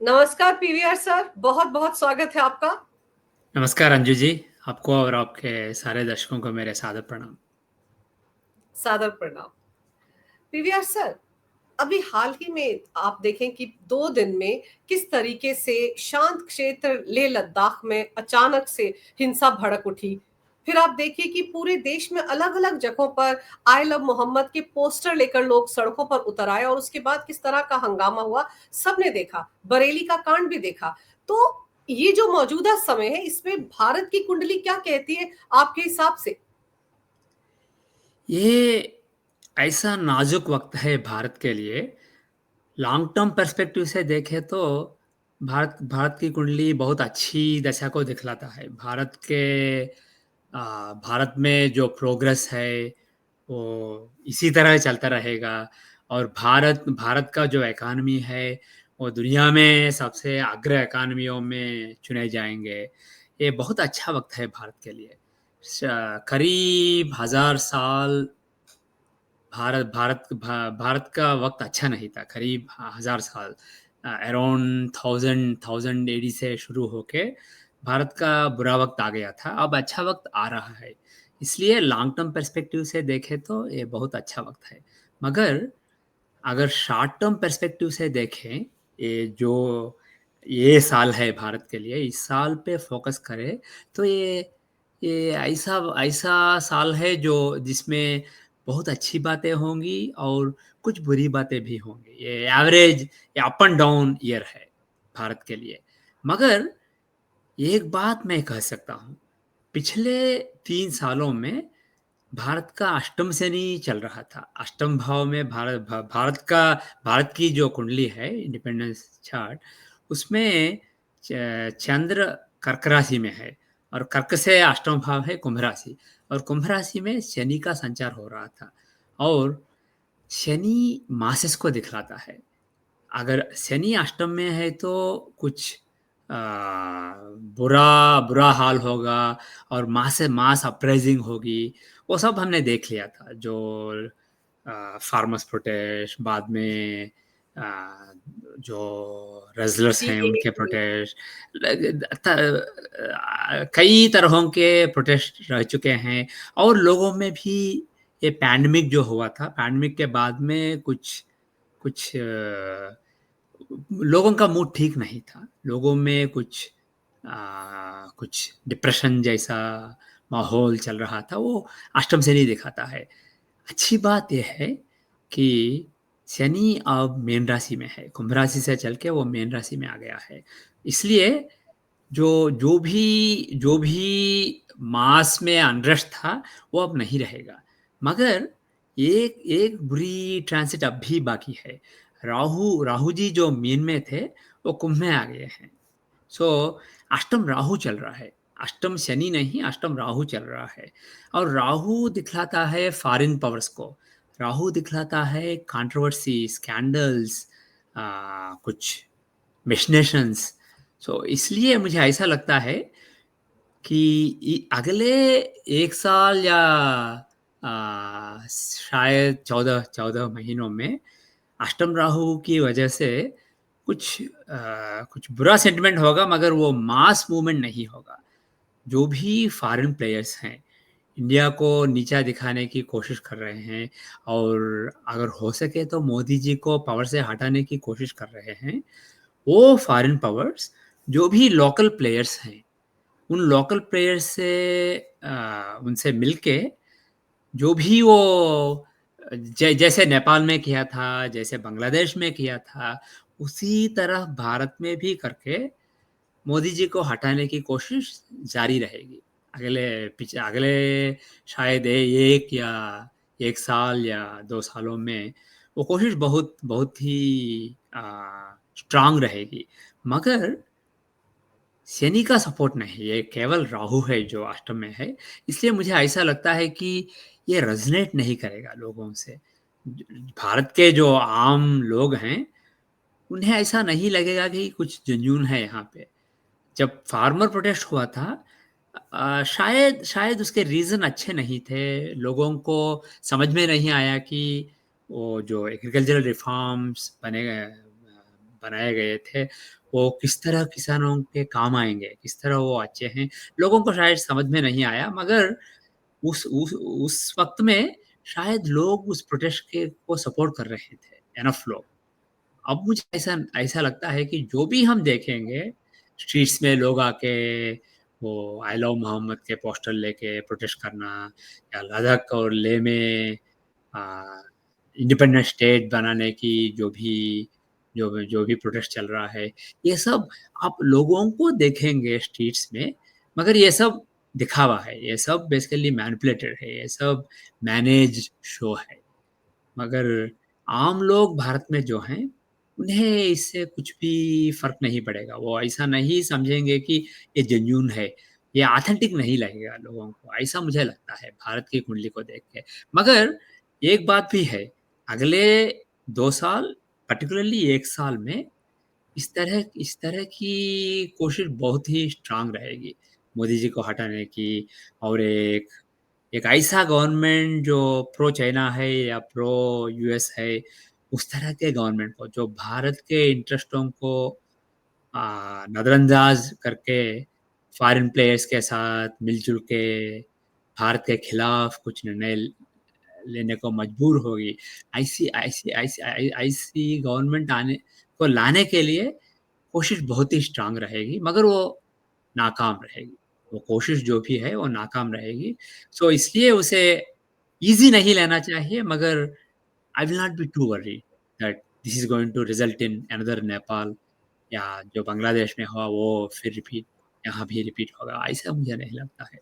नमस्कार PVR sir, बहुत बहुत स्वागत है आपका। नमस्कार अंजू जी। आपको और आपके सारे दर्शकों को मेरे सादर प्रणाम। सादर प्रणाम। पीवीआर सर, अभी हाल ही में आप देखें कि 2 दिन में किस तरीके से शांत क्षेत्र लेह लद्दाख में अचानक से हिंसा भड़क उठी। फिर आप देखिए कि पूरे देश में अलग अलग जगहों पर आई लव मोहम्मद के पोस्टर लेकर लोग सड़कों पर उतर आए और उसके बाद किस तरह का हंगामा हुआ सबने देखा। बरेली का कांड भी देखा। तो ये जो मौजूदा समय है इसमें भारत की कुंडली क्या कहती है आपके हिसाब से? ये ऐसा नाजुक वक्त है भारत के लिए। लॉन्ग टर्म पर्सपेक्टिव से देखें तो भारत भारत की कुंडली बहुत अच्छी दशा को दिखलाता है। भारत में जो प्रोग्रेस है वो इसी तरह चलता रहेगा। और भारत भारत का जो इकॉनमी है वो दुनिया में सबसे अग्र इकॉनमियों में चुने जाएंगे। ये बहुत अच्छा वक्त है भारत के लिए। करीब 1000 साल भारत का वक्त अच्छा नहीं था। करीब 1000 साल, अराउंड थाउजेंड एडी से शुरू होके भारत का बुरा वक्त आ गया था। अब अच्छा वक्त आ रहा है। इसलिए लॉन्ग टर्म पर्सपेक्टिव से देखें तो ये बहुत अच्छा वक्त है। मगर अगर शॉर्ट टर्म पर्सपेक्टिव से देखें, ये साल है भारत के लिए, इस साल पे फोकस करें तो ये ऐसा ऐसा साल है जो जिसमें बहुत अच्छी बातें होंगी और कुछ बुरी बातें भी होंगी। ये एवरेज, ये अप एंड डाउन ईयर है भारत के लिए। मगर एक बात मैं कह सकता हूँ, पिछले 3 सालों में भारत का अष्टम शनि चल रहा था। अष्टम भाव में भारत की जो कुंडली है, इंडिपेंडेंस चार्ट, उसमें चंद्र कर्क राशि में है और कर्क से अष्टम भाव है कुंभ राशि। और कुंभ राशि में शनि का संचार हो रहा था। और शनि मासेस को दिखलाता है। अगर शनि अष्टम में है तो कुछ बुरा बुरा हाल होगा और मास अपराइजिंग होगी। वो सब हमने देख लिया था। जो फार्मर्स प्रोटेस्ट, बाद में जो रेजलर्स जी हैं जी उनके जी। प्रोटेस्ट, कई तरहों के प्रोटेस्ट रह चुके हैं। और लोगों में भी ये पैंडमिक जो हुआ था, पैंडमिक के बाद में कुछ कुछ लोगों का मूड ठीक नहीं था। लोगों में कुछ डिप्रेशन जैसा माहौल चल रहा था। वो अष्टम शनि दिखाता है। अच्छी बात यह है कि शनि अब मीन राशि में है। कुंभ राशि से चल के वो मीन राशि में आ गया है। इसलिए जो जो भी मास में अनरेस्ट था वो अब नहीं रहेगा। मगर एक एक बुरी ट्रांसिट अब भी बाकी है। राहु राहु जी जो मीन में थे वो कुंभ में आ गए हैं। सो अष्टम राहु चल रहा है। अष्टम शनि नहीं, अष्टम राहु चल रहा है। और राहु दिखलाता है फॉरेन पावर्स को। राहु दिखलाता है कंट्रोवर्सी, स्कैंडल्स, कुछ मिशनेशंस। सो इसलिए मुझे ऐसा लगता है कि अगले 1 साल या शायद 14 14 महीनों में अष्टम राहु की वजह से कुछ बुरा सेंटिमेंट होगा, मगर वो मास मूवमेंट नहीं होगा। जो भी फॉरेन प्लेयर्स हैं, इंडिया को नीचा दिखाने की कोशिश कर रहे हैं और अगर हो सके तो मोदी जी को पावर से हटाने की कोशिश कर रहे हैं। वो फॉरेन पावर्स जो भी लोकल प्लेयर्स हैं, उन लोकल प्लेयर्स से उनसे मिलके जो भी वो जैसे नेपाल में किया था, जैसे बांग्लादेश में किया था, उसी तरह भारत में भी करके मोदी जी को हटाने की कोशिश जारी रहेगी। अगले शायद 1 साल या 2 सालों में वो कोशिश बहुत बहुत ही स्ट्रांग रहेगी। मगर शनि का सपोर्ट नहीं, ये केवल राहु है जो अष्टम में है। इसलिए मुझे ऐसा लगता है कि ये रेजोनेट नहीं करेगा लोगों से। भारत के जो आम लोग हैं उन्हें ऐसा नहीं लगेगा कि कुछ जेन्युइन है यहाँ पे। जब फार्मर प्रोटेस्ट हुआ था, शायद शायद उसके रीज़न अच्छे नहीं थे। लोगों को समझ में नहीं आया कि वो जो एग्रीकल्चरल रिफॉर्म्स बनाए गए थे, वो किस तरह किसानों के काम आएँगे, किस तरह वो अच्छे हैं, लोगों को शायद समझ में नहीं आया, मगर उस वक़्त में शायद लोग उस प्रोटेस्ट के को सपोर्ट कर रहे थे, एनफ लोग। अब मुझे ऐसा ऐसा लगता है कि जो भी हम देखेंगे, स्ट्रीट्स में लोग आके वो आई लव मोहम्मद के पोस्टर लेके प्रोटेस्ट करना, या लद्दाख और लेह में अ, इंडिपेंडेंट स्टेट बनाने की जो भी प्रोटेस्ट चल रहा है, ये सब आप लोगों को देखेंगे स्ट्रीट्स में, मगर ये सब दिखावा है, ये सब बेसिकली मैनिपुलेटेड है, ये सब मैनेज्ड शो है। मगर आम लोग भारत में जो हैं, उन्हें इससे कुछ भी फ़र्क नहीं पड़ेगा। वो ऐसा नहीं समझेंगे कि ये जेन्युइन है, ये ऑथेंटिक नहीं लगेगा लोगों को, ऐसा मुझे लगता है भारत की कुंडली को देख के। मगर एक बात भी है, अगले 2 साल, पर्टिकुलरली 1 साल में इस तरह की कोशिश बहुत ही स्ट्रॉन्ग रहेगी, मोदी जी को हटाने की, और एक एक ऐसा गवर्नमेंट जो प्रो चाइना है या प्रो यूएस है, उस तरह के गवर्नमेंट को जो भारत के इंटरेस्टों को नज़रअंदाज करके फॉरेन प्लेयर्स के साथ मिलजुल के भारत के खिलाफ कुछ निर्णय लेने को मजबूर होगी। ऐसी गवर्नमेंट आने को लाने के लिए कोशिश बहुत ही स्ट्रांग रहेगी, मगर वो नाकाम रहेगी। वो कोशिश जो भी है वो नाकाम रहेगी। सो इसलिए उसे ईज़ी नहीं लेना चाहिए, मगर I will not be too worried that this is going to result in another Nepal, या जो बांग्लादेश में हुआ वो फिर रिपीट यहाँ भी रिपीट होगा, ऐसा मुझे नहीं लगता है।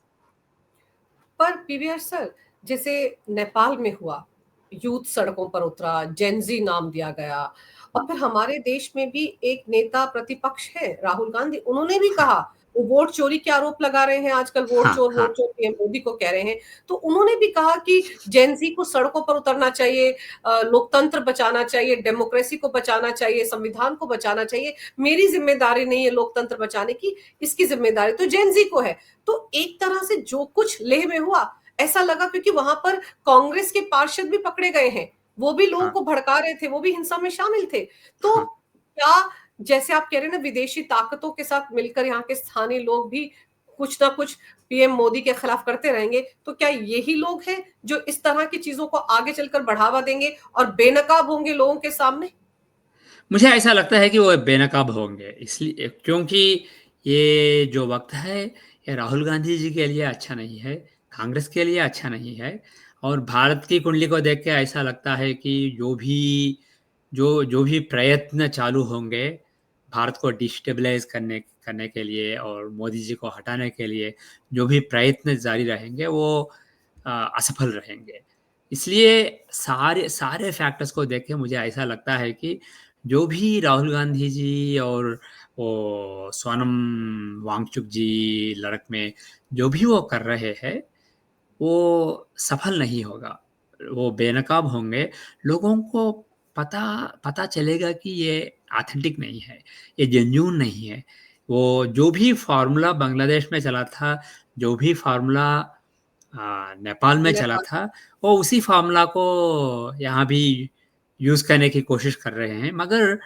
पर पीवीआर सर, जैसे नेपाल में हुआ, यूथ सड़कों पर उतरा, जेनजी नाम दिया गया, और फिर हमारे देश में भी एक नेता प्रतिपक्ष है राहुल गांधी, उन्होंने भी हाँ, कहा, वो वोट चोरी के आरोप लगा रहे हैं आजकल, हाँ, हाँ, वोट चोर पीएम मोदी को कह रहे हैं। तो उन्होंने भी कहा कि जेनजी को सड़कों पर उतरना चाहिए, लोकतंत्र बचाना चाहिए, डेमोक्रेसी को बचाना चाहिए, संविधान को बचाना चाहिए। मेरी जिम्मेदारी नहीं है लोकतंत्र बचाने की, इसकी जिम्मेदारी तो जेनजी को है। तो एक तरह से जो कुछ लेह में हुआ, ऐसा लगा, क्योंकि वहां पर कांग्रेस के पार्षद भी पकड़े गए हैं, वो भी लोगों हाँ, को भड़का रहे थे, वो भी हिंसा में शामिल थे। तो हाँ। क्या, जैसे आप कह रहे हैं ना, विदेशी ताकतों के साथ मिलकर यहाँ के स्थानीय लोग भी कुछ ना कुछ पीएम मोदी के खिलाफ करते रहेंगे, तो क्या यही लोग हैं जो इस तरह की चीजों को आगे चलकर बढ़ावा देंगे और बेनकाब होंगे लोगों के सामने? मुझे ऐसा लगता है कि वो बेनकाब होंगे, इसलिए क्योंकि ये जो वक़्त है, ये राहुल गांधी जी के लिए अच्छा नहीं है, कांग्रेस के लिए अच्छा नहीं है, और भारत की कुंडली को देख के ऐसा लगता है कि जो भी प्रयत्न चालू होंगे, भारत को डिस्टेबलाइज़ करने करने के लिए और मोदी जी को हटाने के लिए, जो भी प्रयत्न जारी रहेंगे, वो असफल रहेंगे। इसलिए सारे सारे फैक्टर्स को देख के मुझे ऐसा लगता है कि जो भी राहुल गांधी जी और वो सोनम वांगचुक जी लड़क में जो भी वो कर रहे हैं, वो सफल नहीं होगा। वो बेनकाब होंगे। लोगों को पता पता चलेगा कि ये ऑथेंटिक नहीं है, ये जेन्युइन नहीं है। वो जो भी फ़ॉर्मूला बांग्लादेश में चला था, जो भी फ़ॉर्मूला नेपाल में चला नेपाल। था, वो उसी फ़ॉर्मूला को यहाँ भी यूज़ करने की कोशिश कर रहे हैं। मगर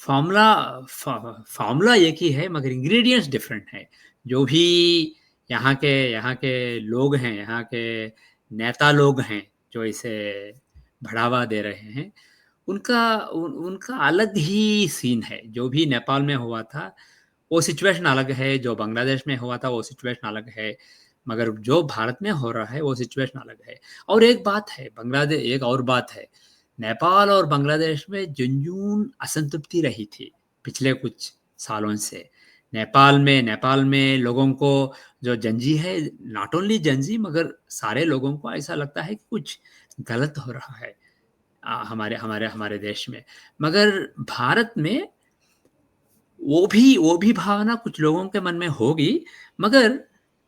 फ़ॉर्मूला फ़ॉर्मूला एक ही है, मगर इंग्रीडिएंट्स डिफरेंट हैं। जो भी यहाँ के लोग हैं, यहाँ के नेता लोग हैं, जो इसे बढ़ावा दे रहे हैं, उनका अलग ही सीन है। जो भी नेपाल में हुआ था, वो सिचुएशन अलग है, जो बांग्लादेश में हुआ था, वो सिचुएशन अलग है, मगर जो भारत में हो रहा है, वो सिचुएशन अलग है। और एक और बात है, नेपाल और बांग्लादेश में जेन्युइन असंतृप्ति रही थी, पिछले कुछ सालों से। नेपाल में लोगों को जो जंजी है, नॉट ओनली जंजी मगर सारे लोगों को ऐसा लगता है कि कुछ गलत हो रहा है हमारे हमारे हमारे देश में। मगर भारत में वो भी भावना कुछ लोगों के मन में होगी, मगर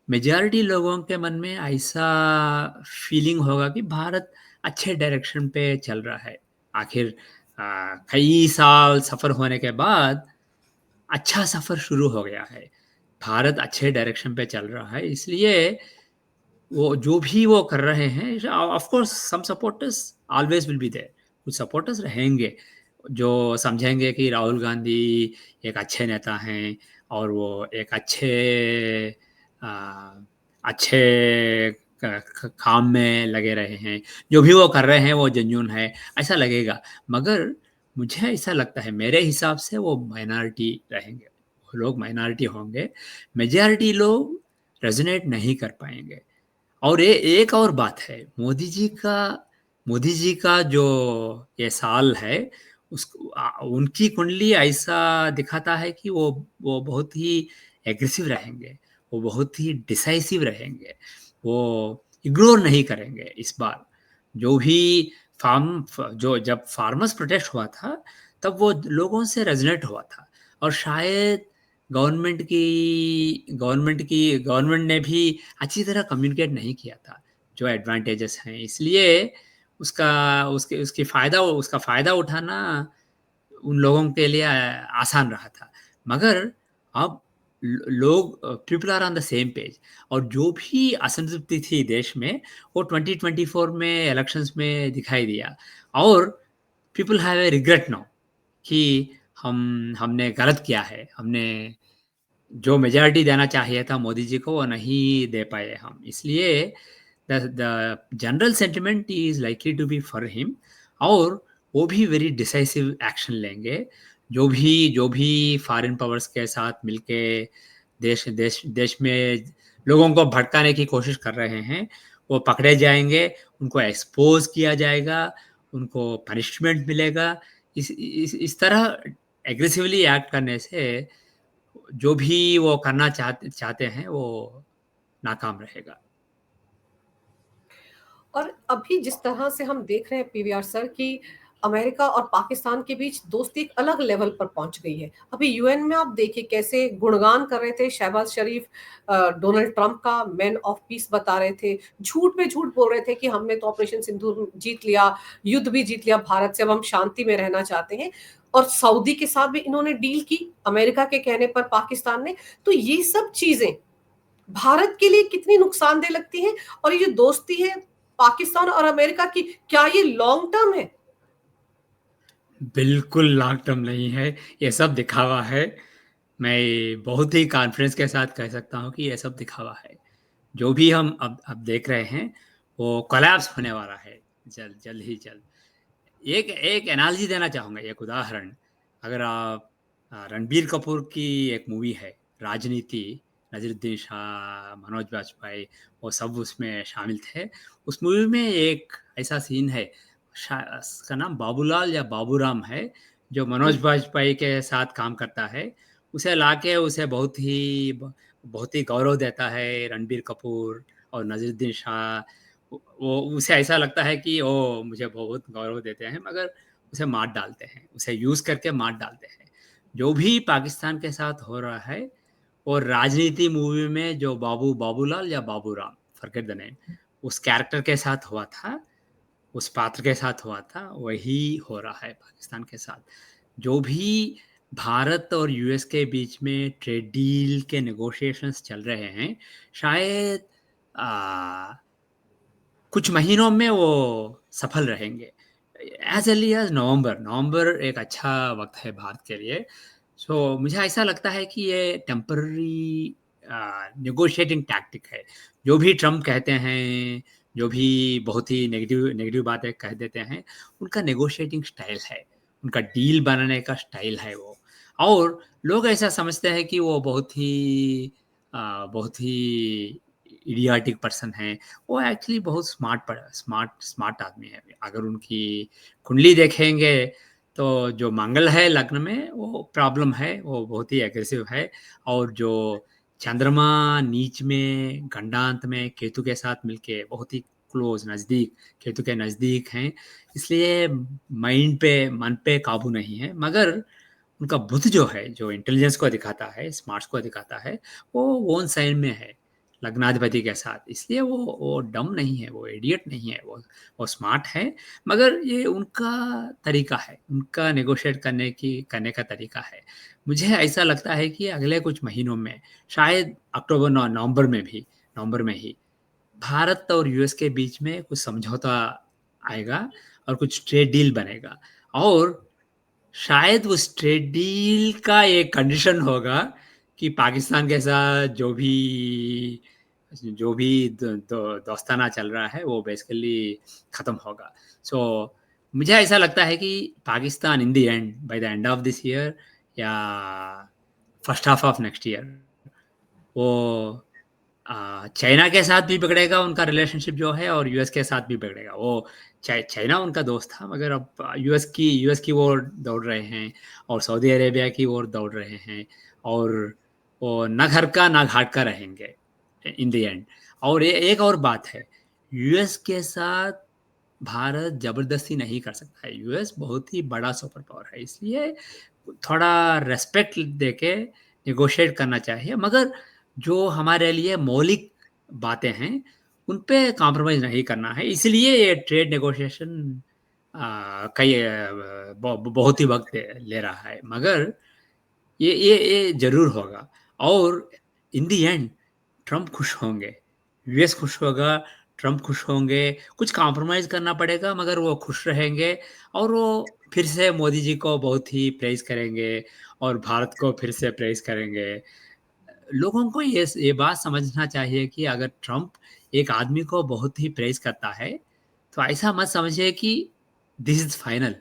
मेजॉरिटी लोगों के मन में ऐसा फीलिंग होगा कि भारत अच्छे डायरेक्शन पे चल रहा है। आखिर कई साल सफ़र होने के बाद अच्छा सफ़र शुरू हो गया है। भारत अच्छे डायरेक्शन पे चल रहा है, इसलिए वो जो भी वो कर रहे हैं, of course some supporters always will be there, कुछ सपोर्टर्स रहेंगे। जो समझेंगे कि राहुल गांधी एक अच्छे नेता हैं और वो एक अ, अच्छे काम में लगे रहे हैं, जो भी वो कर रहे हैं वो जेन्युइन है, ऐसा लगेगा। मगर मुझे ऐसा लगता है, मेरे हिसाब से वो माइनॉरिटी रहेंगे, वो लोग माइनॉरिटी होंगे, मेजॉरिटी लोग रेजोनेट नहीं कर पाएंगे। और ये एक और बात है, मोदी जी का जो ये साल है, उनकी कुंडली ऐसा दिखाता है कि वो बहुत ही एग्रेसिव रहेंगे, वो बहुत ही डिसाइसिव रहेंगे, वो इग्नोर नहीं करेंगे इस बार। जो भी जो जब फार्मर्स प्रोटेस्ट हुआ था, तब वो लोगों से रेजोनेट हुआ था, और शायद गवर्नमेंट ने भी अच्छी तरह कम्युनिकेट नहीं किया था जो एडवांटेजेस हैं, इसलिए उसका फ़ायदा उठाना उन लोगों के लिए आसान रहा था। मगर अब लोग, people are on the same page, और जो भी असंतृप्ति थी देश में, वो 2024 में इलेक्शंस में दिखाई दिया, और people have a regret now कि हमने गलत किया है, हमने जो मेजॉरिटी देना चाहिए था मोदी जी को वो नहीं दे पाए हम, इसलिए the general sentiment is likely to be for him, और वो भी वेरी डिसाइसिव एक्शन लेंगे। जो भी फॉरेन पावर्स के साथ मिलके देश देश देश में लोगों को भटकाने की कोशिश कर रहे हैं, वो पकड़े जाएंगे, उनको एक्सपोज किया जाएगा, उनको पनिशमेंट मिलेगा। इस तरह एग्रेसिवली एक्ट करने से जो भी वो करना चाहते हैं वो नाकाम रहेगा। और अभी जिस तरह से हम देख रहे हैं पीवीआर सर कि अमेरिका और पाकिस्तान के बीच दोस्ती एक अलग लेवल पर पहुंच गई है। अभी यूएन में आप देखिए कैसे गुणगान कर रहे थे शहबाज शरीफ, डोनाल्ड ट्रंप का मैन ऑफ पीस बता रहे थे, झूठ पे झूठ बोल रहे थे कि हमने तो ऑपरेशन सिंदूर जीत लिया, युद्ध भी जीत लिया भारत से, अब हम शांति में रहना चाहते हैं। और सऊदी के साथ भी इन्होंने डील की अमेरिका के कहने पर पाकिस्तान ने। तो ये सब चीजें भारत के लिए कितनी नुकसानदेह लगती हैं? और ये जो दोस्ती है पाकिस्तान और अमेरिका की, क्या ये लॉन्ग टर्म है? बिल्कुल लॉन्ग टर्म नहीं है, ये सब दिखावा है। मैं बहुत ही कॉन्फिडेंस के साथ कह सकता हूँ कि ये सब दिखावा है। जो भी हम अब देख रहे हैं, वो कोलैप्स होने वाला है, जल्द जल्द ही जल्द। एक एक एनालॉजी देना चाहूँगा, एक उदाहरण। अगर आप रणबीर कपूर की एक मूवी है राजनीति, नजीरुद्दीन शाह, मनोज बाजपेयी, वो सब उसमें शामिल थे। उस मूवी में एक ऐसा सीन है, उसका नाम बाबूलाल या बाबूराम है, जो मनोज हम्म। बाजपेयी के साथ काम करता है। उसे लाके उसे बहुत ही गौरव देता है रणबीर कपूर और नजीरुद्दीन शाह। वो उसे ऐसा लगता है कि ओ मुझे बहुत गौरव देते हैं, मगर उसे मार डालते हैं, उसे यूज करके मार डालते हैं। जो भी पाकिस्तान के साथ हो रहा है, वो राजनीति मूवी में जो बाबूलाल या बाबूराम, फॉरगेट द नेम, उस कैरेक्टर के साथ हुआ था, उस पात्र के साथ हुआ था, वही हो रहा है पाकिस्तान के साथ। जो भी भारत और यूएस के बीच में ट्रेड डील के नेगोशिएशंस चल रहे हैं, शायद आ, कुछ महीनों में वो सफल रहेंगे। एज अर्ली एज नवंबर, एक अच्छा वक्त है भारत के लिए। सो मुझे ऐसा लगता है कि ये टेम्पररी नेगोशिएटिंग टैक्टिक है। जो भी ट्रम्प कहते हैं, जो भी बहुत ही नेगेटिव नेगेटिव बातें कह देते हैं, उनका नेगोशिएटिंग स्टाइल है, उनका डील बनाने का स्टाइल है वो। और लोग ऐसा समझते हैं कि वो बहुत ही इडियाटिक पर्सन है। वो एक्चुअली बहुत स्मार्ट आदमी है। अगर उनकी कुंडली देखेंगे, तो जो मंगल है लग्न में, वो प्रॉब्लम है, वो बहुत ही एग्रेसिव है। और जो चंद्रमा नीच में गंडांत में केतु के साथ मिलके बहुत ही क्लोज, नज़दीक, केतु के नज़दीक हैं, इसलिए मन पे काबू नहीं है। मगर उनका बुद्ध जो है, जो इंटेलिजेंस को दिखाता है, स्मार्ट्स को दिखाता है, वो ओन साइन में है लग्नाधिपति के साथ, इसलिए वो डम नहीं है, वो इडियट नहीं है, वो स्मार्ट है। मगर ये उनका तरीका है, उनका नेगोशिएट करने का तरीका है। मुझे ऐसा लगता है कि अगले कुछ महीनों में, शायद अक्टूबर नवंबर में ही भारत और यूएस के बीच में कुछ समझौता आएगा और कुछ ट्रेड डील बनेगा। और शायद उस ट्रेड डील का एक कंडीशन होगा कि पाकिस्तान के साथ जो भी दोस्ताना चल रहा है वो बेसिकली ख़त्म होगा। सो मुझे ऐसा लगता है कि Pakistan in the end, by the end of this year या first half of next year, वो चाइना के साथ भी बिगड़ेगा उनका रिलेशनशिप जो है, और यूएस के साथ भी बिगड़ेगा। वो चाइना उनका दोस्त था, मगर अब यूएस की ओर दौड़ रहे हैं और सऊदी अरेबिया की ओर दौड़ रहे हैं, और वो ना घर का ना घाट का रहेंगे इन द एंड। और एक और बात है, यूएस के साथ भारत जबरदस्ती नहीं कर सकता है। यूएस बहुत ही बड़ा सुपर पावर है, इसलिए थोड़ा रेस्पेक्ट देके नेगोशिएट करना चाहिए, मगर जो हमारे लिए मौलिक बातें हैं उन पे कॉम्प्रोमाइज़ नहीं करना है। इसलिए ये ट्रेड नेगोशिएशन बहुत ही वक्त ले रहा है, मगर ये ज़रूर होगा। और इन द एंड ट्रम्प खुश होंगे, यूएस खुश होगा, ट्रम्प खुश होंगे। कुछ कॉम्प्रोमाइज़ करना पड़ेगा, मगर वो खुश रहेंगे, और वो फिर से मोदी जी को बहुत ही प्रेज़ करेंगे और भारत को फिर से प्रेज़ करेंगे। लोगों को ये बात समझना चाहिए कि अगर ट्रम्प एक आदमी को बहुत ही प्रेज़ करता है, तो ऐसा मत समझिए कि दिस इज़ फाइनल,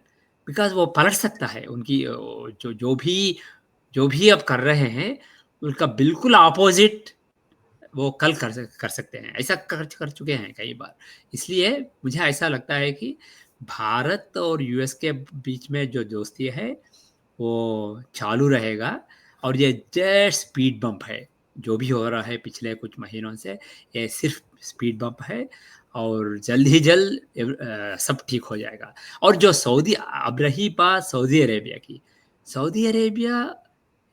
बिकॉज़ वो पलट सकता है। उनकी जो भी अब कर रहे हैं, उसका बिल्कुल अपोज़िट वो कल कर सकते हैं। ऐसा कर कर चुके हैं कई बार। इसलिए मुझे ऐसा लगता है कि भारत और यूएस के बीच में जो दोस्ती है, वो चालू रहेगा, और ये जस्ट स्पीड बम्प है। जो भी हो रहा है पिछले कुछ महीनों से, ये सिर्फ़ स्पीड बम्प है, और जल्द ही जल्द सब ठीक हो जाएगा। और जो अब रही बात सऊदी अरेबिया की। सऊदी अरेबिया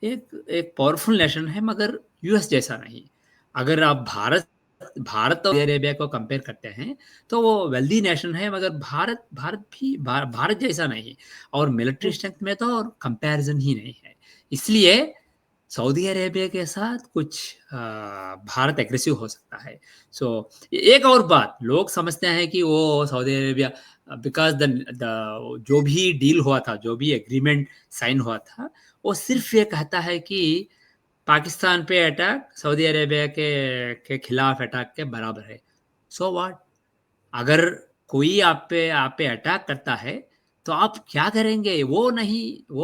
एक एक पावरफुल नेशन है, मगर यूएस जैसा नहीं। अगर आप भारत और सऊदी अरेबिया को कंपेयर करते हैं, तो वो वेल्दी नेशन है, मगर भारत जैसा नहीं, और मिलिट्री स्ट्रेंथ में तो और कंपैरिजन ही नहीं है। इसलिए सऊदी अरेबिया के साथ कुछ भारत एग्रेसिव हो सकता है। सो एक और बात, लोग समझते हैं कि वो सऊदी अरेबिया, बिकॉज़ द जो भी डील हुआ था, जो भी एग्रीमेंट साइन हुआ था, वो सिर्फ़ ये कहता है कि पाकिस्तान पे अटैक सऊदी अरेबिया के खिलाफ अटैक के बराबर है। So what? अगर कोई आप पे अटैक करता है, तो आप क्या करेंगे? वो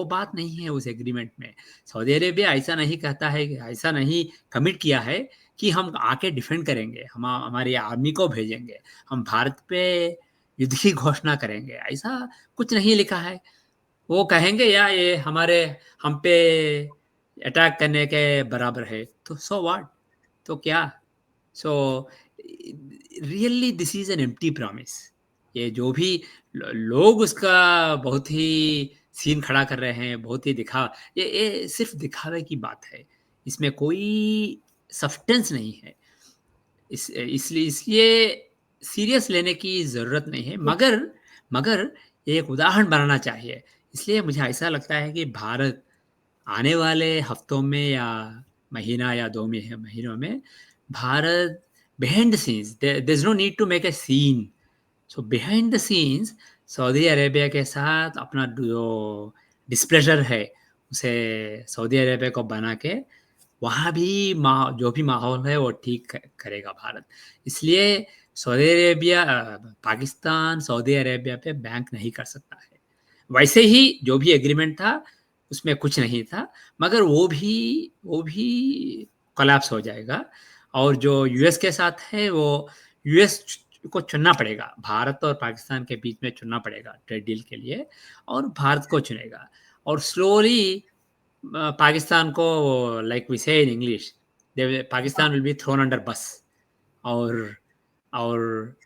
बात नहीं है उस एग्रीमेंट में। सऊदी अरेबिया ऐसा नहीं कहता है, ऐसा नहीं कमिट किया है कि हम आके डिफेंड करेंगे, हमारी आर्मी को भेजेंगे, हम भारत पे युद्ध की घोषणा करेंगे, ऐसा कुछ नहीं लिखा है। वो कहेंगे या ये हम पे अटैक करने के बराबर है, तो सो व्हाट? तो क्या? So really this is an empty promise. ये जो भी लोग उसका बहुत ही सीन खड़ा कर रहे हैं, बहुत ही ये सिर्फ़ दिखावे की बात है। इसमें कोई सब्सटेंस नहीं है। इसलिए सीरियस लेने की ज़रूरत नहीं है, मगर एक उदाहरण बनाना चाहिए। इसलिए मुझे ऐसा लगता है कि भारत आने वाले हफ्तों में या महीना या 2 महीनों में, Bharat behind the scenes, there is no need to make a scene. So behind the scenes Saudi Arabia के साथ अपना जो डिस्प्लेज़र है, उसे सऊदी अरेबिया को बना के वहाँ भी जो भी माहौल है वो ठीक करेगा भारत। इसलिए पाकिस्तान सऊदी अरेबिया पे बैंक नहीं कर सकता है। वैसे ही जो भी एग्रीमेंट था उसमें कुछ नहीं था, मगर वो भी कोलैप्स हो जाएगा। और जो यूएस के साथ है, वो यूएस को चुनना पड़ेगा, भारत और पाकिस्तान के बीच में चुनना पड़ेगा ट्रेड डील के लिए, और भारत को चुनेगा। और स्लोली पाकिस्तान को, लाइक वी से in English, Pakistan will be thrown under बस। और और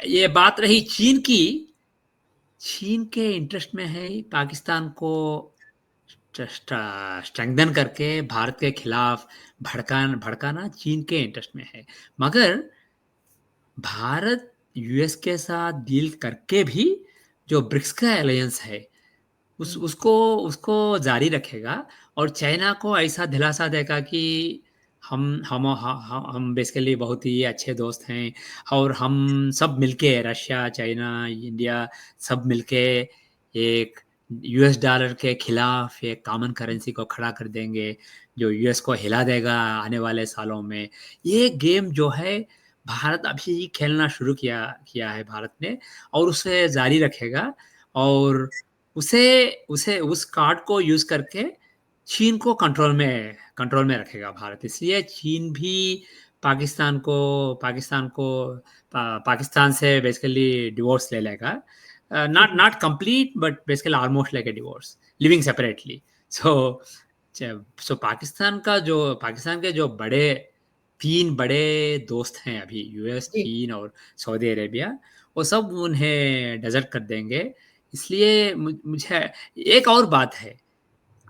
ये बात रही चीन की। चीन के इंटरेस्ट में है पाकिस्तान को स्ट्रेंथन करके भारत के खिलाफ भड़काना चीन के इंटरेस्ट में है। मगर भारत यूएस के साथ डील करके भी जो ब्रिक्स का अलायंस है, उसको जारी रखेगा, और चाइना को ऐसा दिलासा देगा कि हम बेसिकली बहुत ही अच्छे दोस्त हैं, और हम सब मिलके, रशिया, चाइना, इंडिया, सब मिलके एक यूएस डॉलर के खिलाफ एक कॉमन करेंसी को खड़ा कर देंगे, जो यूएस को हिला देगा आने वाले सालों में। ये गेम जो है भारत अभी खेलना शुरू किया किया है भारत ने, और उसे जारी रखेगा, और उसे उसे उस कार्ड को यूज़ करके चीन को कंट्रोल में रखेगा भारत। इसलिए चीन भी पाकिस्तान से बेसिकली डिवोर्स ले लेगा। Not complete but basically almost like a divorce, living separately. So so Pakistan के जो तीन बड़े दोस्त हैं अभी, यूएस, जी। चीन और सऊदी अरेबिया, वो सब उन्हें डेजर्ट कर देंगे। इसलिए मुझे एक और बात है,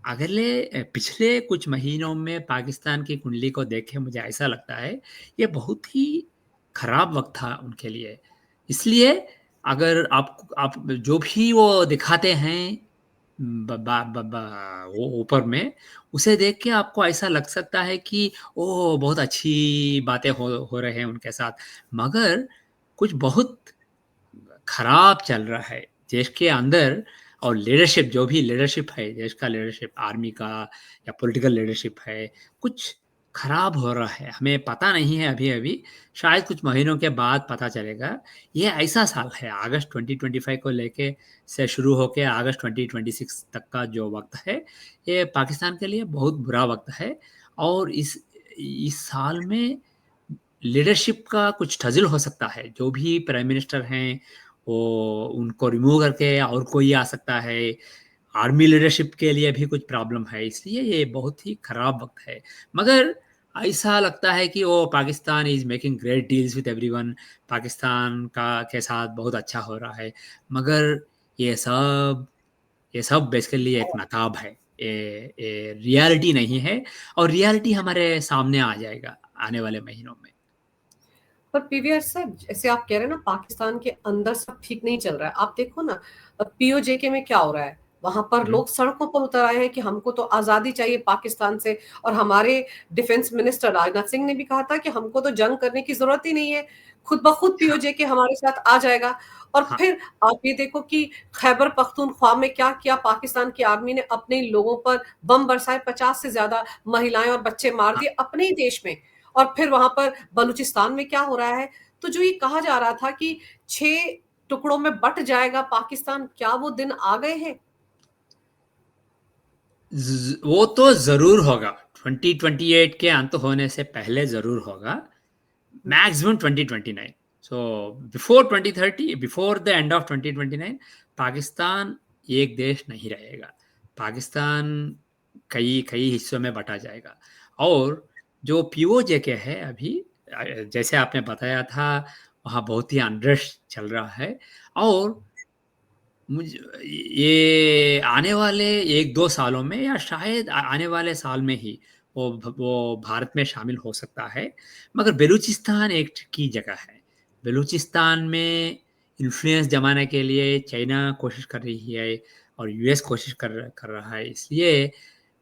पिछले कुछ महीनों में पाकिस्तान की कुंडली को देख के मुझे ऐसा लगता है ये बहुत ही खराब वक्त था उनके लिए। इसलिए अगर आप जो भी वो दिखाते हैं वो ऊपर में, उसे देख के आपको ऐसा लग सकता है कि ओह बहुत अच्छी बातें हो रहे हैं उनके साथ, मगर कुछ बहुत खराब चल रहा है देश के अंदर। और लीडरशिप, जो भी लीडरशिप है, देश का लीडरशिप, आर्मी का या पॉलिटिकल लीडरशिप है, कुछ खराब हो रहा है। हमें पता नहीं है अभी अभी, शायद कुछ महीनों के बाद पता चलेगा। ये ऐसा साल है, अगस्त 2025 को लेके से शुरू होके अगस्त 2026 तक का जो वक्त है, ये पाकिस्तान के लिए बहुत बुरा वक्त है। और इस साल में लीडरशिप का कुछ ठज़ुल हो सकता है। जो भी प्राइम मिनिस्टर हैं, वो उनको रिमूव करके और कोई आ सकता है। आर्मी लीडरशिप के लिए भी कुछ प्रॉब्लम है, इसलिए ये बहुत ही खराब वक्त है। मगर ऐसा लगता है कि वो Pakistan is making great deals with everyone, Pakistan का के साथ बहुत अच्छा हो रहा है। मगर ये सब ये सब बेसिकली एक नकाब है, ये रियलिटी नहीं है, और रियलिटी हमारे सामने आ जाएगा आने वाले महीनों में। पर पीवीआर सर, जैसे आप कह रहे हैं ना, पाकिस्तान के अंदर सब ठीक नहीं चल रहा है। आप देखो ना, पीओजेके में क्या हो रहा है। वहां पर हम्म, लोग सड़कों पर उतर आए हैं कि हमको तो आजादी चाहिए पाकिस्तान से। और हमारे डिफेंस मिनिस्टर राजनाथ सिंह ने भी कहा था कि हमको तो जंग करने की जरूरत ही नहीं है, खुद ब खुद हाँ, पीओजेके हमारे साथ आ जाएगा। और हाँ, फिर आप ये देखो कि खैबर पख्तूनख्वा में क्या किया, पाकिस्तान की आर्मी ने अपने लोगों पर बम बरसाए, 50 से ज्यादा महिलाएं और बच्चे मार हाँ। दिए अपने ही देश में। और फिर वहां पर बलूचिस्तान में क्या हो रहा है। तो जो ये कहा जा रहा था कि 6 टुकड़ों में बट जाएगा पाकिस्तान, क्या वो दिन आ गए हैं? वो तो ज़रूर होगा, 2028 के अंत होने से पहले ज़रूर होगा, maximum 2029। So before 2030, before the end of 2029, Pakistan एक देश नहीं रहेगा। पाकिस्तान कई कई हिस्सों में बटा जाएगा। और जो पीओजे के है अभी, जैसे आपने बताया था, वहाँ बहुत ही अनरेस्ट चल रहा है। और मुझे ये आने वाले 1-2 सालों में, या शायद आने वाले साल में ही वो भारत में शामिल हो सकता है। मगर बलूचिस्तान एक की जगह है। बलूचिस्तान में इन्फ्लुएंस जमाने के लिए चाइना कोशिश कर रही है, और यूएस कोशिश कर रहा है। इसलिए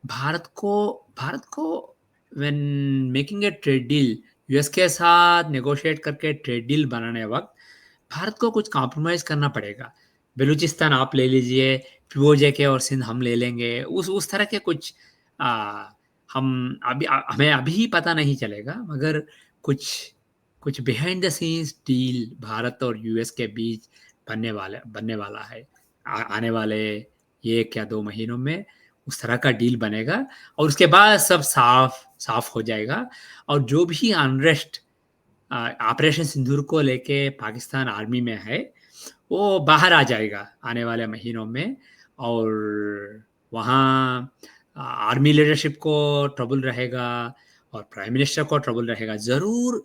भारत को when making a trade deal, US के साथ नेगोशिएट करके ट्रेड डील बनाने वक्त भारत को कुछ कॉम्प्रोमाइज़ करना पड़ेगा। बलूचिस्तान आप ले लीजिए, पीओजेके और सिंध हम ले लेंगे। उस तरह के कुछ आ, हमें अभी पता नहीं चलेगा, मगर कुछ कुछ behind the scenes deal Bharat और यूएस के बीच बनने वाला है। आने वाले 1 या 2 महीनों में उस तरह का डील बनेगा, और उसके बाद सब साफ साफ हो जाएगा। और जो भी अनरेस्ट ऑपरेशन सिंदूर को लेके पाकिस्तान आर्मी में है, वो बाहर आ जाएगा आने वाले महीनों में। और वहाँ आर्मी लीडरशिप को ट्रबल रहेगा, और प्राइम मिनिस्टर को ट्रबल रहेगा ज़रूर।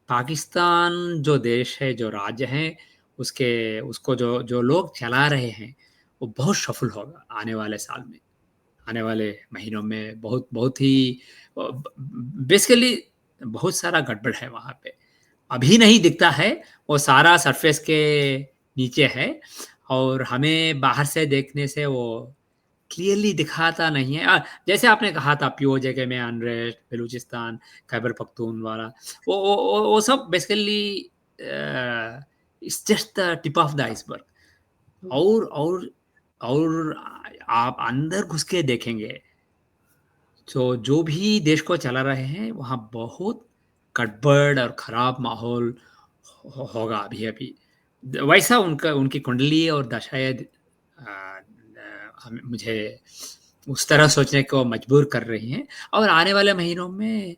पाकिस्तान जो देश है, जो राज्य है, उसके उसको जो जो लोग चला रहे हैं, वो बहुत सफल होगा आने वाले साल में, आने वाले महीनों में। बहुत बहुत ही बेसिकली बहुत सारा गड़बड़ है वहाँ पे, अभी नहीं दिखता है। वो सारा सरफेस के नीचे है, और हमें बाहर से देखने से वो क्लियरली दिखाता नहीं है। जैसे आपने कहा था पीओजे में अनरेस्ट, बलूचिस्तान, खैबर पख्तूनवाला, वो सब basically it's just the tip of the iceberg. और और आप अंदर घुस के देखेंगे, तो जो भी देश को चला रहे हैं, वहाँ बहुत गड़बड़ और खराब माहौल होगा अभी-अभी। वैसा उनका उनकी कुंडली और दशाएँ मुझे उस तरह सोचने को मजबूर कर रही हैं, और आने वाले महीनों में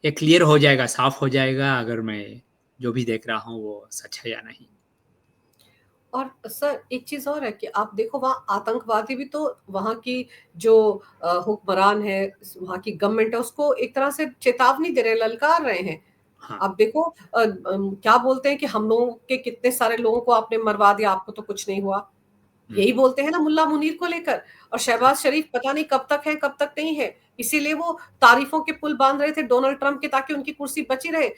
ये क्लियर हो जाएगा, साफ हो जाएगा, अगर मैं जो भी देख रहा हूँ वो सच है या नहीं। और सर एक चीज़ और है कि आप देखो वहाँ आतंकवादी भी तो वहाँ की जो हुक्मरान है, वहाँ की गवर्नमेंट है उसको एक तरह से चेतावनी दे रहे हैं, ललकार रहे हैं। हाँ। आप देखो क्या बोलते हैं कि हम लोगों के कितने सारे लोगों को आपने मरवा दिया, आपको तो कुछ नहीं हुआ। हुँ। यही बोलते हैं ना मुल्ला मुनीर को लेकर। और हाँ, शहबाज शरीफ पता नहीं कब तक है, कब तक नहीं है। इसीलिए वो तारीफों के पुल बाँध रहे थे डोनाल्ड ट्रम्प के, ताकि उनकी कुर्सी बची रहे।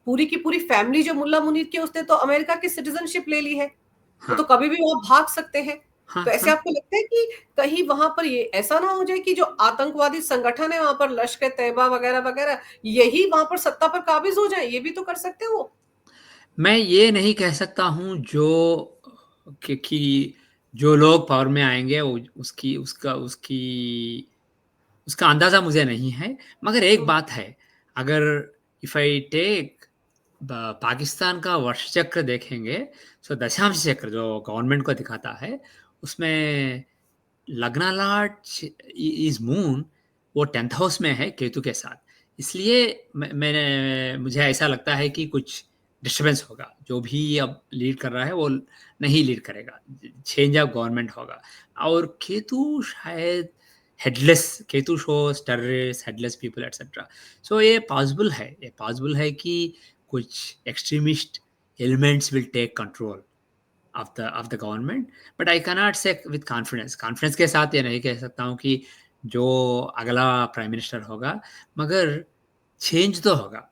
पूरी की पूरी फैमिली जो मुल्ला मुनीर की है, उसने तो अमेरिका की सिटीज़नशिप ले ली है। वो हाँ, तो कभी भी वहाँ भाग सकते हैं। हाँ, तो ऐसे हाँ। आपको लगता है कि कहीं वहाँ पर ये ऐसा ना हो जाए कि जो आतंकवादी संगठन है वहाँ पर लश्कर-ए-तैयबा वगैरह-वगैरह, यही वहाँ पर सत्ता पर काबिज़ हो जाएँ, ये भी तो कर सकते हैं वो। मैं ये नहीं कह सकता हूँ जो कि जो लोग पावर में आएँगे वो उसका अंदाज़ा मुझे नहीं है। मगर एक हुँ, बात है, अगर इफ आई टेक ब पाकिस्तान का वर्ष चक्र देखेंगे, तो दशांश चक्र जो गवर्नमेंट को दिखाता है, उसमें लग्ना लॉर्ड इज़ मून, वो 10th हाउस में है केतु के साथ। इसलिए मुझे ऐसा लगता है कि कुछ डिस्टर्बेंस होगा। जो भी अब लीड कर रहा है वो नहीं लीड करेगा। चेंज ऑफ गवर्नमेंट होगा, और केतु शायद Ketu shows terrorist, headless people etcetera. So ये पॉसिबल है कि कुछ extremist elements will take control of the government, but I cannot say with confidence. Confidence के साथ ये नहीं कह सकता हूँ कि जो अगला प्राइम मिनिस्टर होगा, मगर चेंज तो होगा।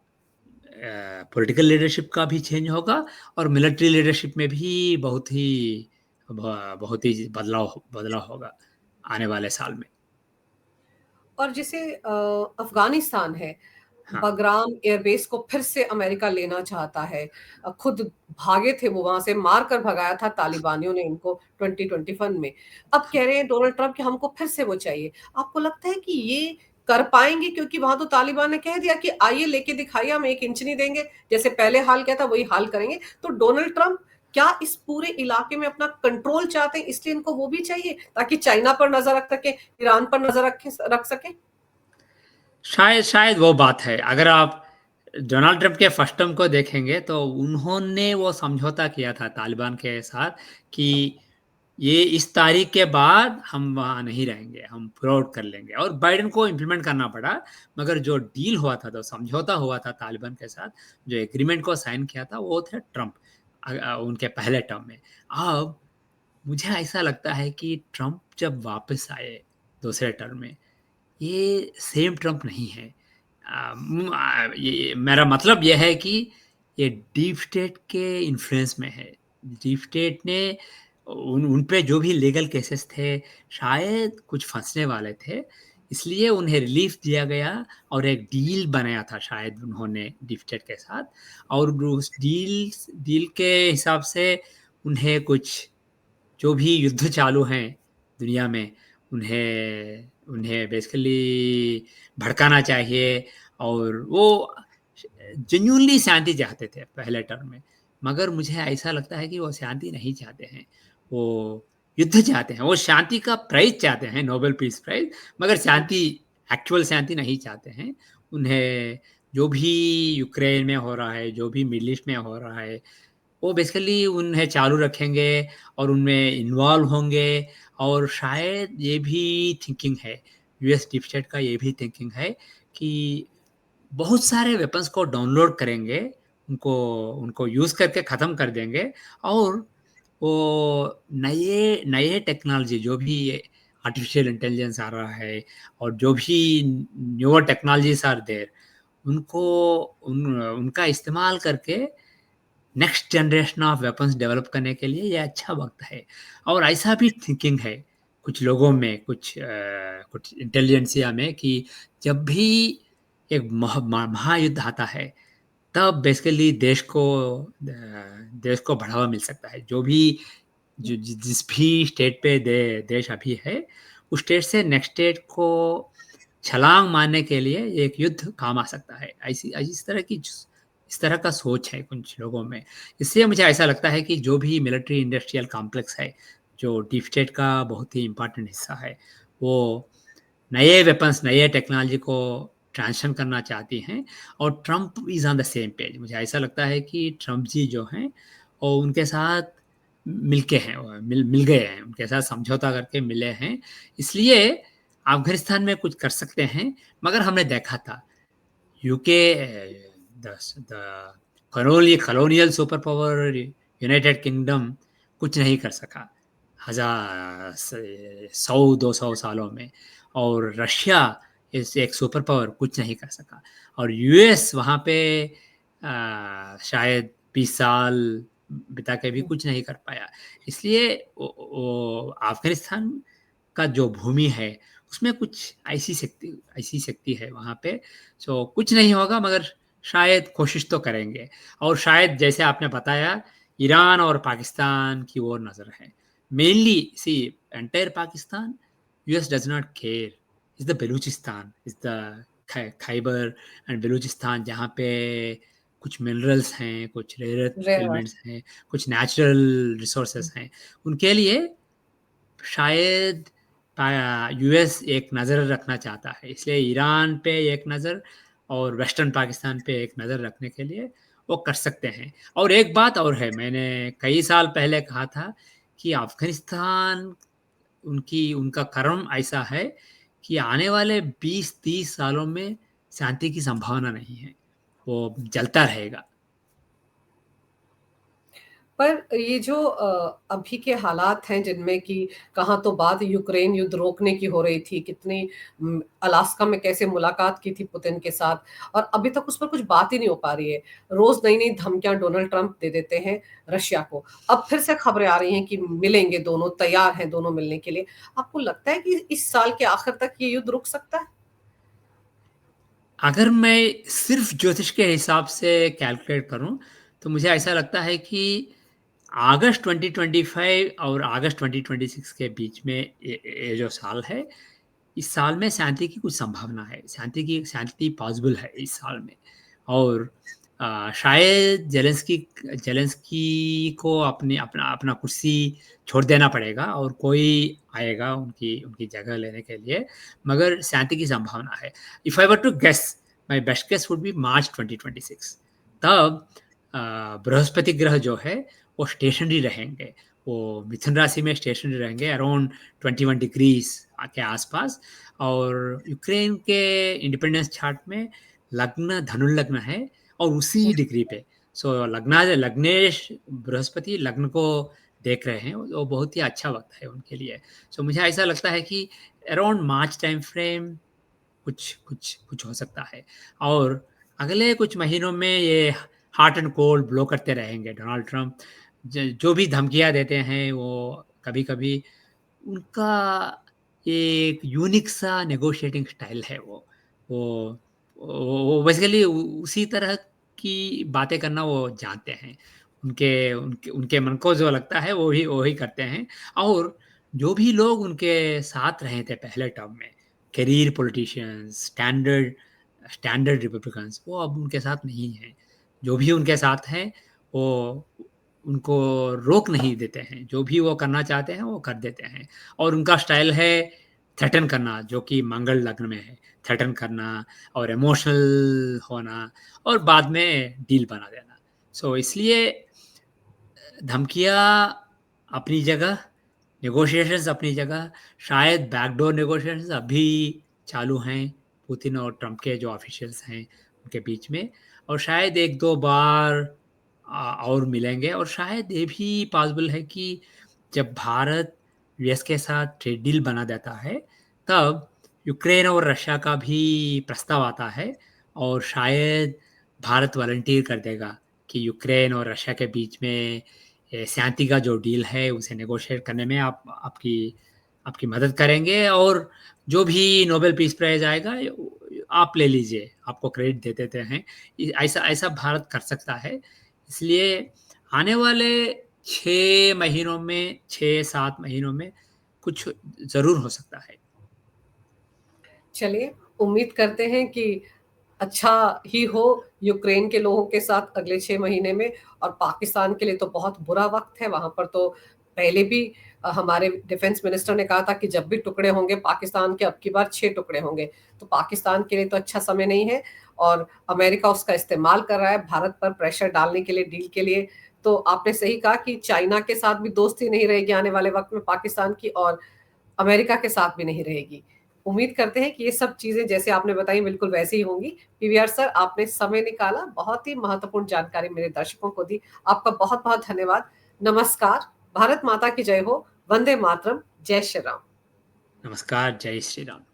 पॉलिटिकल लीडरशिप का भी चेंज होगा, और मिलिट्री लीडरशिप में भी बहुत ही बदलाव बदलाव होगा आने वाले साल में। और जैसे अफ़गानिस्तान है, हाँ। बगराम एयरबेस को फिर से अमेरिका लेना चाहता है। खुद भागे थे वो वहाँ से, मार कर भगाया था तालिबानियों ने इनको 2021 में। अब कह रहे हैं डोनाल्ड ट्रम्प कि हमको फिर से वो चाहिए। आपको लगता है कि ये कर पाएँगे? क्योंकि वहाँ तो तालिबान ने कह दिया कि आइए लेके दिखाइए, हम 1 इंच नहीं देंगे। जैसे पहले हाल किया था वही हाल करेंगे। तो डोनाल्ड ट्रम्प क्या इस पूरे इलाके में अपना कंट्रोल चाहते हैं, इसलिए इनको वो भी चाहिए ताकि चाइना पर नज़र रख सकें, ईरान पर नज़र रख सकें? शायद शायद वो बात है। अगर आप डोनाल्ड ट्रंप के फर्स्ट टर्म को देखेंगे, तो उन्होंने वो समझौता किया था तालिबान के साथ कि ये इस तारीख के बाद हम वहाँ नहीं रहेंगे, हम पुल आउट कर लेंगे, और बाइडेन को इम्प्लीमेंट करना पड़ा। मगर जो डील हुआ था, जो समझौता हुआ था तालिबान के साथ, जो एग्रीमेंट को साइन किया था, वो थे ट्रंप उनके पहले टर्म में। अब मुझे ऐसा लगता है कि ट्रंप जब वापस आए दूसरे टर्म में, ये सेम ट्रंप नहीं है। ये मेरा मतलब ये है कि ये डीप स्टेट के इन्फ्लुएंस में है। डीप स्टेट ने उन पे जो भी लीगल केसेस थे, शायद कुछ फँसने वाले थे, इसलिए उन्हें रिलीफ़ दिया गया, और एक डील बनाया था शायद उन्होंने डीप स्टेट के साथ, और उस डील के हिसाब से उन्हें कुछ जो भी युद्ध चालू हैं दुनिया में, उन्हें उन्हें बेसिकली भड़काना चाहिए, और वो जेन्युइनली शांति चाहते थे पहले टर्म में। मगर मुझे ऐसा लगता है कि वो शांति नहीं चाहते हैं, वो युद्ध चाहते हैं, वो शांति का प्राइज़ चाहते हैं, नोबेल पीस प्राइज़, मगर शांति, एक्चुअल शांति नहीं चाहते हैं। उन्हें जो भी यूक्रेन में हो रहा है, जो भी मिडल ईस्ट में हो रहा है, वो बेसिकली उन्हें चालू रखेंगे, और उनमें इन्वॉल्व होंगे, और शायद ये भी थिंकिंग है, यूएस डीप स्टेट का ये भी थिंकिंग है कि बहुत सारे वेपन्स को डाउनलोड करेंगे, उनको उनको यूज़ करके ख़त्म कर देंगे, और वो नए नए टेक्नोलॉजी जो भी आर्टिफ़िशियल इंटेलिजेंस आ रहा है, और जो भी न्यूअर टेक्नोलॉजीज़ आर देयर, उनको उनका इस्तेमाल करके next generation of weapons develop करने के लिए ये अच्छा वक़्त है। और ऐसा भी थिंकिंग है कुछ लोगों में, कुछ इंटेलिजेंसिया में, कि जब भी एक महायुद्ध आता है, तब बेसिकली देश को बढ़ावा मिल सकता है। जो भी जिस भी स्टेट पे देश अभी है, उस स्टेट से नेक्स्ट स्टेट को छलांग मारने के लिए एक युद्ध काम आ सकता है। ऐसी इस तरह का सोच है कुछ लोगों में। इसलिए मुझे ऐसा लगता है कि जो भी मिलिट्री इंडस्ट्रियल कॉम्प्लेक्स है, जो डीप स्टेट का बहुत ही इम्पोर्टेंट हिस्सा है, वो नए वेपन्स, नए टेक्नोलॉजी को ट्रांजिशन करना चाहती हैं, और Trump is on the same page. मुझे ऐसा लगता है कि ट्रंप जी जो हैं, वो उनके साथ मिलके हैं, मिल गए हैं, उनके साथ समझौता करके मिले हैं। इसलिए अफ़गानिस्तान में कुछ कर सकते हैं, मगर हमने देखा था UK, the colonial super power United kingdom कुछ नहीं कर सका हज़ार 100-200 सालों में, और रशिया इस एक सुपर पावर कुछ नहीं कर सका, और यूएस वहाँ पे शायद 20 साल बिता के भी कुछ नहीं कर पाया। इसलिए वो अफ़गानिस्तान का जो भूमि है, उसमें कुछ ऐसी शक्ति है वहाँ पे, सो कुछ नहीं होगा, मगर शायद कोशिश तो करेंगे। और शायद जैसे आपने बताया, ईरान और पाकिस्तान की ओर नज़र है। Mainly see entire Pakistan, US does not care, is the Balochistan, is the Khyber and Balochistan, जहाँ पे कुछ मिनरल्स हैं, कुछ rare earth rare earth. Elements हैं, कुछ नेचुरल रिसोर्सेज़ हैं। उनके लिए शायद यूएस एक नज़र रखना चाहता है, इसलिए ईरान पे एक नज़र और वेस्टर्न पाकिस्तान पे एक नज़र रखने के लिए वो कर सकते हैं। और एक बात और है, मैंने कई साल पहले कहा था कि अफ़गानिस्तान, उनका कर्म ऐसा है कि आने वाले 20-30 सालों में शांति की संभावना नहीं है, वो जलता रहेगा। पर ये जो अभी के हालात हैं जिनमें कि कहाँ तो बात यूक्रेन युद्ध रोकने की हो रही थी, कितनी अलास्का में कैसे मुलाकात की थी पुतिन के साथ, और अभी तक उस पर कुछ बात ही नहीं हो पा रही है। रोज़ नई-नई धमकियाँ डोनाल्ड ट्रंप दे देते हैं रशिया को। अब फिर से खबरें आ रही हैं कि मिलेंगे दोनों, तैयार हैं दोनों मिलने के लिए। आपको लगता है कि इस साल के आखिर तक ये युद्ध रुक सकता है? अगर मैं सिर्फ ज्योतिष के हिसाब से कैलकुलेट करूं, तो मुझे ऐसा लगता है कि अगस्त 2025 और अगस्त 2026 के बीच में ये जो साल है, इस साल में शांति की कुछ संभावना है, शांति पॉसिबल है इस साल में। और शायद जेलेंस्की को अपना अपना कुर्सी छोड़ देना पड़ेगा, और कोई आएगा उनकी उनकी जगह लेने के लिए, मगर शांति की संभावना है। If I were to guess, my best guess would be March 2026। तब बृहस्पति ग्रह जो है, वो स्टेशनरी रहेंगे, वो मिथुन राशि में स्टेशनरी रहेंगे अराउंड 21 डिग्रीज के आसपास। और यूक्रेन के इंडिपेंडेंस चार्ट में लग्न धनुर्लग्न है, और उसी डिग्री पे, सो लग्नेश बृहस्पति लग्न को देख रहे हैं, वो बहुत ही अच्छा वक्त है उनके लिए। सो मुझे ऐसा लगता है कि अराउंड मार्च टाइम फ्रेम कुछ कुछ कुछ हो सकता है। और अगले कुछ महीनों में ये हॉट एंड कोल्ड ब्लो करते रहेंगे डोनाल्ड ट्रंप। जो भी धमकियाँ देते हैं, वो कभी-कभी उनका एक यूनिक सा नेगोशिएटिंग स्टाइल है वो। वो वो बेसिकली उसी तरह की बातें करना वो जानते हैं। उनके उनके उनके मन को जो लगता है वो ही करते हैं। और जो भी लोग उनके साथ रहे थे पहले टर्म में, करियर पॉलिटिशियंस, स्टैंडर्ड रिपब्लिकन्स, वो अब उनके साथ नहीं हैं। जो भी उनके साथ हैं, वो उनको रोक नहीं देते हैं। जो भी वो करना चाहते हैं, वो कर देते हैं। और उनका स्टाइल है थ्रेटन करना, जो कि मंगल लग्न में है। थ्रेटन करना और इमोशनल होना, और बाद में डील बना देना। सो इसलिए धमकियाँ अपनी जगह, नेगोशिएशंस अपनी जगह, शायद बैकडोर नेगोशिएशंस अभी चालू हैं पुतिन और ट्रंप के जो ऑफिशियल्स हैं उनके बीच में। और शायद 1-2 बार और मिलेंगे। और शायद ये भी पॉसिबल है कि जब भारत यूएस के साथ ट्रेड डील बना देता है, तब यूक्रेन और रशिया का भी प्रस्ताव आता है, और शायद भारत वॉलंटियर कर देगा कि यूक्रेन और रशिया के बीच में शांति का जो डील है उसे नेगोशिएट करने में आपकी आपकी मदद करेंगे, और जो भी नोबेल पीस प्राइज़ आएगा, आप ले लीजिए, आपको क्रेडिट दे देते हैं। ऐसा ऐसा भारत कर सकता है। इसलिए आने वाले 6 महीनों में, 6-7 महीनों में कुछ ज़रूर हो सकता है। चलिए, उम्मीद करते हैं कि अच्छा ही हो यूक्रेन के लोगों के साथ अगले 6 महीने में, और पाकिस्तान के लिए तो बहुत बुरा वक़्त है। वहाँ पर तो पहले भी हमारे डिफेंस मिनिस्टर ने कहा था कि जब भी टुकड़े होंगे पाकिस्तान के, अब की बार 6 टुकड़े होंगे। तो पाकिस्तान के लिए तो अच्छा समय नहीं है, और अमेरिका उसका इस्तेमाल कर रहा है भारत पर प्रेशर डालने के लिए, डील के लिए। तो आपने सही कहा कि चाइना के साथ भी दोस्ती नहीं रहेगी आने वाले वक़्त में पाकिस्तान की, और अमेरिका के साथ भी नहीं रहेगी। उम्मीद करते हैं कि ये सब चीज़ें जैसे आपने बताई बिल्कुल वैसे ही होंगी। पीवीआर सर, आपने समय निकाला, बहुत ही महत्वपूर्ण जानकारी मेरे दर्शकों को दी। आपका बहुत-बहुत धन्यवाद। नमस्कार, भारत माता की जय हो, वंदे मातरम, जय श्री राम। नमस्कार, जय श्री राम।